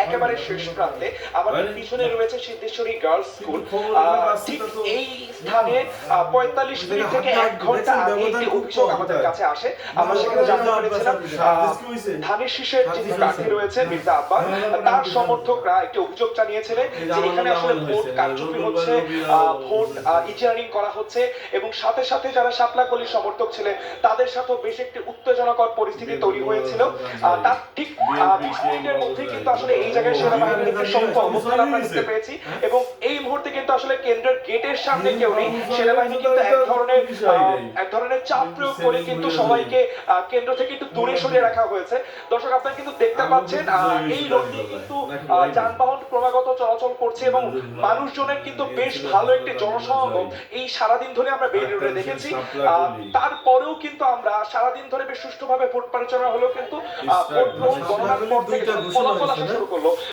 একেবারে শেষ প্রান্তে আমাদের পিছনে রয়েছে সিদ্ধেশ্বরী গার্লস স্কুল। ঠিক এই স্থানে ৪৫ মিনিট থেকে ১ ঘন্টা আগে একটি অভিযোগ আমাদের কাছে আসে। আমরা সেখানে জানতে পেরেছিলাম ধানের শীষের যিনি প্রার্থী রয়েছেন মির্জা আব্বাস, তার সমর্থকরা একটি অভিযোগ জানিয়েছিলেন যে এখানে আসলে ভোট কারচুপি হচ্ছে, ভোট ইজারিং করা হচ্ছে এবং সাথে সাথে যারা শাপলাকলির সমর্থক ছিলেন তাদের সাথেও বেশ একটি উত্তেজনাকর পরিস্থিতি তৈরি হয়েছিল। তার ঠিক ২০ মিনিটের মধ্যেই কিন্তু আসলে এই জায়গায় সেনাবাহিনীর একটি সম্মুখ অবস্থান আমরা দেখতে পেয়েছি এবং এই মুহূর্তে কিন্তু আসলে কেন্দ্রের গেটের সামনে কেউ নেই। সেনাবাহিনী কিন্তু এক ধরনের চাপ প্রয়োগ করে কিন্তু সবাইকে কেন্দ্র থেকে একটু দূরে সরিয়ে রাখা হয়েছে। দর্শক আপনারা কিন্তু দেখতে পাচ্ছেন এই রোড দিয়ে কিন্তু যানবাহন ক্রমাগত চলাচল করছে এবং মানুষজনের কিন্তু বেশ ভালো একটি জনসমাগম এই সারাদিন ধরে আমরা বের রোডে দেখেছি। তারপরেও কিন্তু আমরা সারাদিন ধরে বেশ সুষ্ঠুভাবে ভোট পরিচালনা হলেও কিন্তু ভোট গ্রহণ গণনার পর থেকে ফলাফল আসা শুরু করলো।